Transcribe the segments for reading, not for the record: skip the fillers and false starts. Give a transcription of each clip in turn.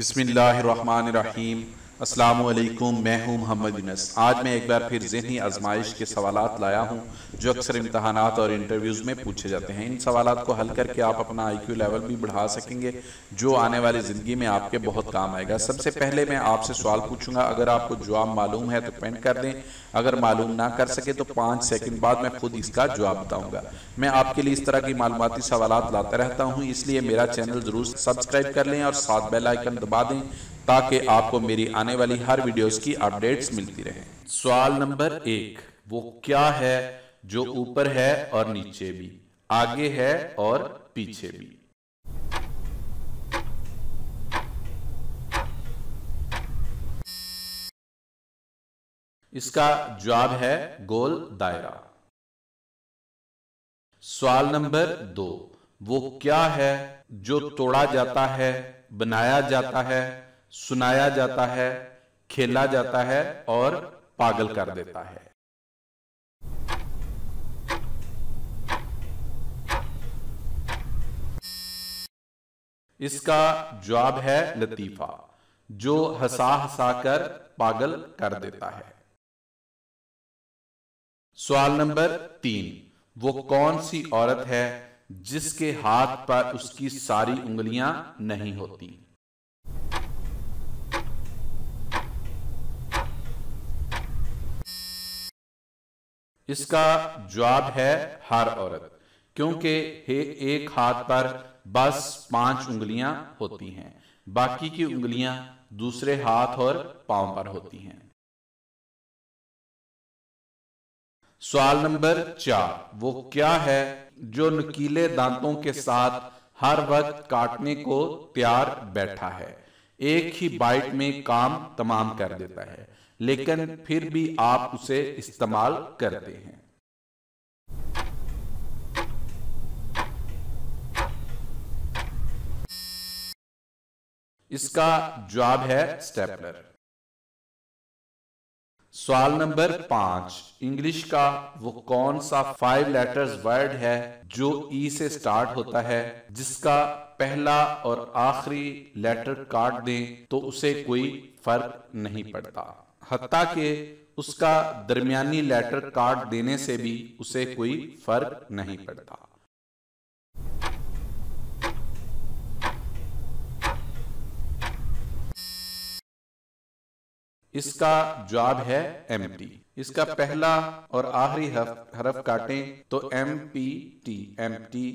बिस्मिल्लाहिर्रहमानिर्रहीम। अस्सलामुअलैकुम, मैं हूँ मोहम्मद यूनुस। आज मैं एक बार फिर ज़हनी आजमाइश के सवालात लाया हूँ जो अक्सर इम्तहानात और इंटरव्यूज़ में पूछे जाते हैं। इन सवालात को हल करके आप अपना IQ लेवल भी बढ़ा सकेंगे जो आने वाली ज़िंदगी में आपके बहुत काम आएगा। सबसे पहले मैं आपसे सवाल पूछूंगा, अगर आपको जवाब मालूम है तो कमेंट कर दें, अगर मालूम ना कर सके तो 5 सेकंड बाद मैं खुद इसका जवाब बताऊंगा। मैं आपके लिए इस तरह की मालूमाती सवालात लाता रहता हूँ, इसलिए मेरा चैनल ज़रूर सब्सक्राइब कर लें और साथ बेल आइकन दबा दें ताकि आपको मेरी आने वाली हर वीडियोस की अपडेट्स मिलती रहे। सवाल नंबर 1, वो क्या है जो ऊपर है और नीचे भी, आगे है और पीछे भी? इसका जवाब है गोल दायरा। सवाल नंबर 2, वो क्या है जो तोड़ा जाता है, बनाया जाता है, सुनाया जाता है, खेला जाता है और पागल कर देता है? इसका जवाब है लतीफा, जो हंसा हंसा कर पागल कर देता है। सवाल नंबर 3, वो कौन सी औरत है जिसके हाथ पर उसकी सारी उंगलियां नहीं होती? इसका जवाब है हर औरत, क्योंकि एक हाथ पर बस 5 उंगलियां होती हैं, बाकी की उंगलियां दूसरे हाथ और पांव पर होती हैं। सवाल नंबर 4, वो क्या है जो नुकीले दांतों के साथ हर वक्त काटने को तैयार बैठा है, एक ही बाइट में काम तमाम कर देता है, लेकिन फिर भी आप उसे इस्तेमाल करते हैं? इसका जवाब है स्टेपलर। सवाल नंबर 5, इंग्लिश का वो कौन सा 5 लेटर्स वर्ड है जो ई से स्टार्ट होता है, जिसका पहला और आखिरी लेटर काट दें तो उसे कोई फर्क नहीं पड़ता, हत्ता कि उसका दरमियानी लेटर काट देने से भी उसे कोई फर्क नहीं पड़ता? इसका जवाब है एम्प्टी। इसका पहला और आखिरी हरफ काटें तो एम्प्टी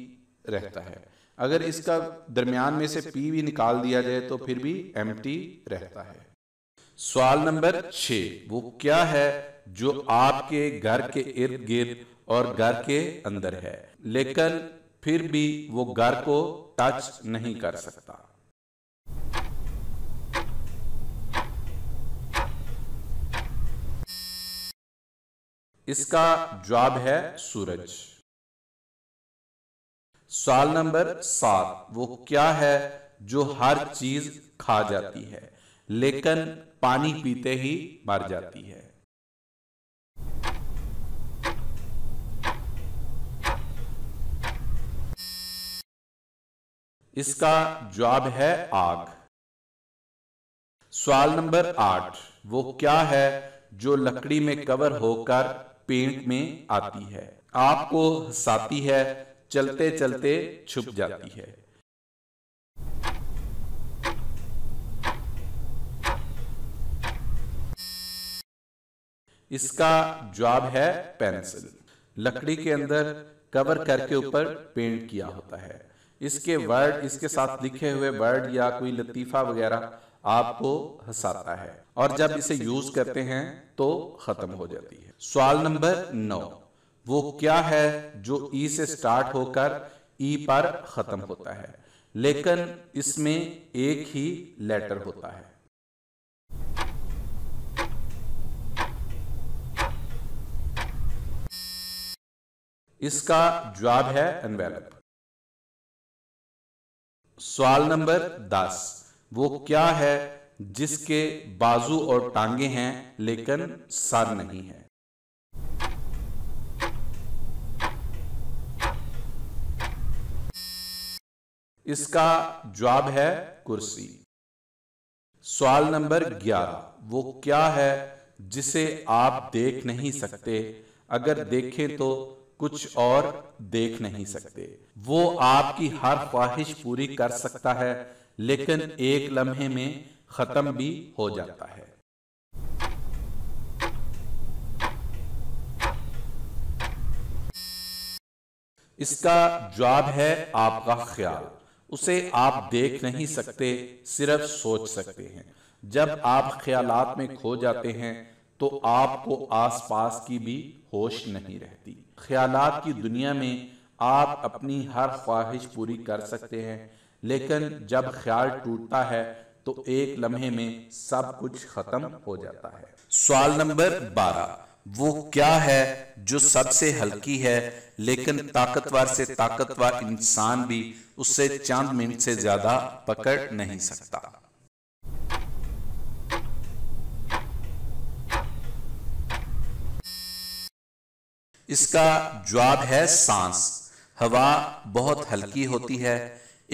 रहता है। अगर इसका दरमियान में से पी भी निकाल दिया जाए तो फिर भी एम्प्टी रहता है। सवाल नंबर 6, वो क्या है जो आपके घर के इर्द गिर्द और घर के अंदर है, लेकिन फिर भी वो घर को टच नहीं कर सकता? इसका जवाब है सूरज। सवाल नंबर 7, वो क्या है जो हर चीज खा जाती है लेकिन पानी पीते ही मर जाती है? इसका जवाब है आग। सवाल नंबर 8, वो क्या है जो लकड़ी में कवर होकर पेंट में आती है, आपको हंसाती है, चलते चलते छुप जाती है? इसका जवाब है पेंसिल। लकड़ी के अंदर कवर करके ऊपर पेंट किया होता है। इसके वर्ड, इसके साथ लिखे हुए वर्ड या कोई लतीफा वगैरह आपको हंसाता है और जब इसे यूज करते हैं तो खत्म हो जाती है। सवाल नंबर 9, वो क्या है जो ई से स्टार्ट होकर ई पर खत्म होता है लेकिन इसमें एक ही लेटर होता है? इसका जवाब है एनवेलप। सवाल नंबर 10, वो क्या है जिसके बाजू और टांगे हैं लेकिन सर नहीं है? इसका जवाब है कुर्सी। सवाल नंबर 11, वो क्या है जिसे आप देख नहीं सकते, अगर देखें तो कुछ और देख नहीं सकते। वो आपकी हर ख्वाहिश पूरी कर सकता है, लेकिन एक लम्हे में खत्म भी हो जाता है। इसका जवाब है आपका ख्याल। उसे आप देख नहीं सकते, सिर्फ सोच सकते हैं। जब आप ख्यालात में खो जाते हैं तो आपको आसपास की भी होश नहीं रहती। ख्यालात की दुनिया में आप अपनी हर ख्वाहिश पूरी कर सकते हैं, लेकिन जब ख्याल टूटता है तो एक लम्हे में सब कुछ खत्म हो जाता है। सवाल नंबर 12, वो क्या है जो सबसे हल्की है, लेकिन ताकतवर से ताकतवर इंसान भी उससे चंद मिनट से ज्यादा पकड़ नहीं सकता। इसका जवाब है सांस। हवा बहुत हल्की होती है।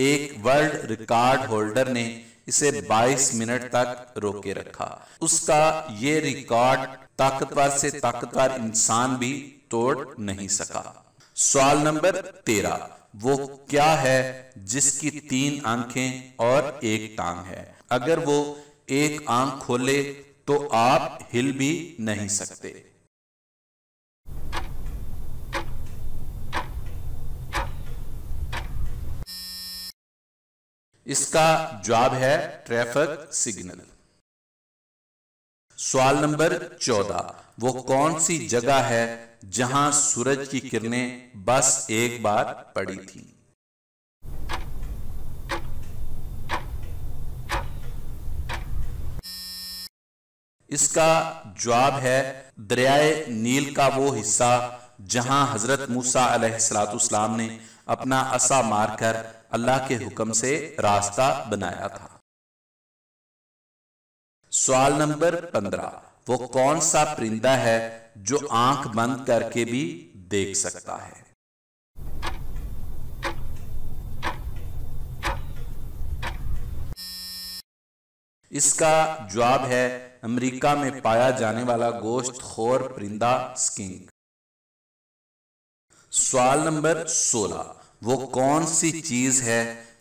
एक वर्ल्ड रिकॉर्ड होल्डर ने इसे 22 मिनट तक रोके रखा। उसका ये रिकॉर्ड ताकतवर से ताकतवर इंसान भी तोड़ नहीं सका। सवाल नंबर 13, वो क्या है जिसकी 3 आंखें और 1 टांग है, अगर वो एक आंख खोले तो आप हिल भी नहीं सकते। इसका जवाब है ट्रैफिक सिग्नल। सवाल नंबर 14, वो कौन सी जगह है जहां सूरज की किरणें बस एक बार पड़ी थी? इसका जवाब है दरियाए नील का वो हिस्सा जहां हजरत मूसा अलैहिस्सलाम ने अपना असा मारकर अल्लाह के हुक्म से रास्ता बनाया था। सवाल नंबर 15, वो कौन सा परिंदा है जो आंख बंद करके भी देख सकता है? इसका जवाब है अमेरिका में पाया जाने वाला गोश्त खोर परिंदा स्किंक। सवाल नंबर 16, वो कौन सी चीज है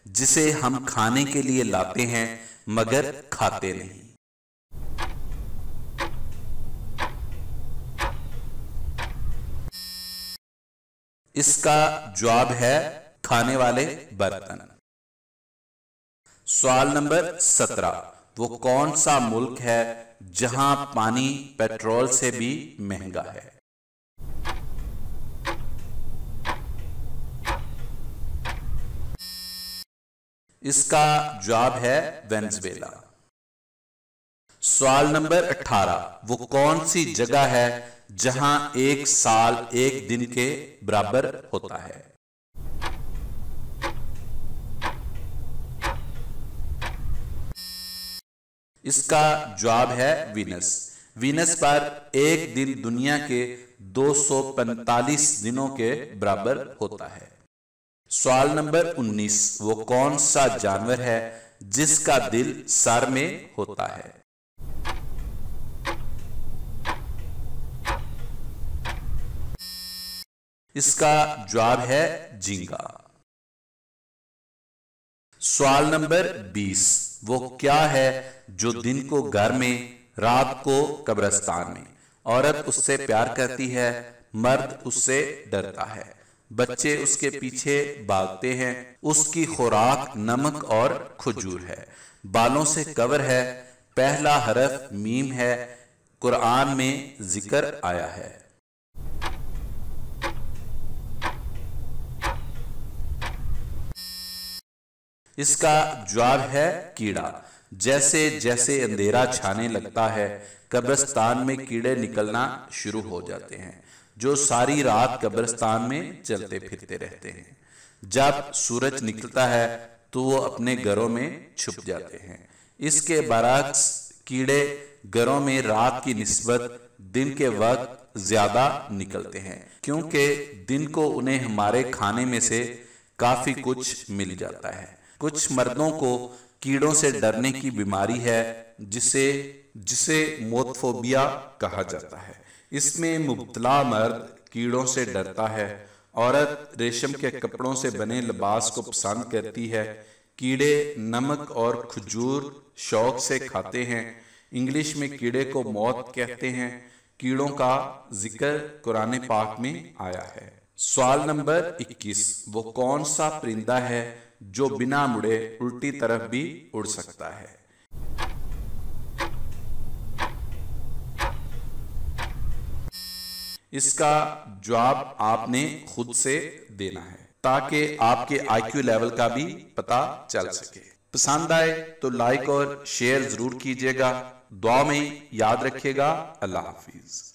जिसे हम खाने के लिए लाते हैं मगर खाते नहीं? इसका जवाब है खाने वाले बर्तन। सवाल नंबर 17, वो कौन सा मुल्क है जहां पानी पेट्रोल से भी महंगा है? इसका जवाब है वेनेजुएला। सवाल नंबर 18, वो कौन सी जगह है जहां एक साल एक दिन के बराबर होता है? इसका जवाब है वीनस। वीनस पर एक दिन दुनिया के 245 दिनों के बराबर होता है। सवाल नंबर 19, वो कौन सा जानवर है जिसका दिल सर में होता है? इसका जवाब है झींगा। सवाल नंबर 20, वो क्या है जो दिन को घर में, रात को कब्रिस्तान में? औरत उससे प्यार करती है, मर्द उससे डरता है, बच्चे उसके पीछे भागते हैं। उसकी खुराक नमक और खजूर है, बालों से कवर है, पहला हरफ मीम है, कुरान में जिक्र आया है। इसका जवाब है कीड़ा। जैसे जैसे अंधेरा छाने लगता है, कब्रिस्तान में कीड़े निकलना शुरू हो जाते हैं, जो सारी रात कब्रिस्तान में चलते फिरते रहते हैं। जब सूरज निकलता है तो वो अपने घरों में छुप जाते हैं। इसके बरक्स कीड़े घरों में रात की निस्बत दिन के वक्त ज्यादा निकलते हैं, क्योंकि दिन को उन्हें हमारे खाने में से काफी कुछ मिल जाता है। कुछ मर्दों को कीड़ों से डरने की बीमारी है, जिसे जिसे मोथफोबिया कहा जाता है। इसमें मुब्तला मर्द कीड़ों से डरता है, औरत रेशम के कपड़ों से बने लिबास को पसंद करती है, कीड़े नमक और खजूर शौक से खाते हैं। इंग्लिश में कीड़े को मौत कहते हैं। कीड़ों का जिक्र कुरान पाक में आया है। सवाल नंबर 21, वो कौन सा परिंदा है जो बिना मुड़े उल्टी तरफ भी उड़ सकता है? इसका जवाब आपने खुद से देना है ताकि आपके IQ लेवल का भी पता चल सके। पसंद आए तो लाइक और शेयर जरूर कीजिएगा। दुआ में याद रखिएगा। अल्लाह हाफिज।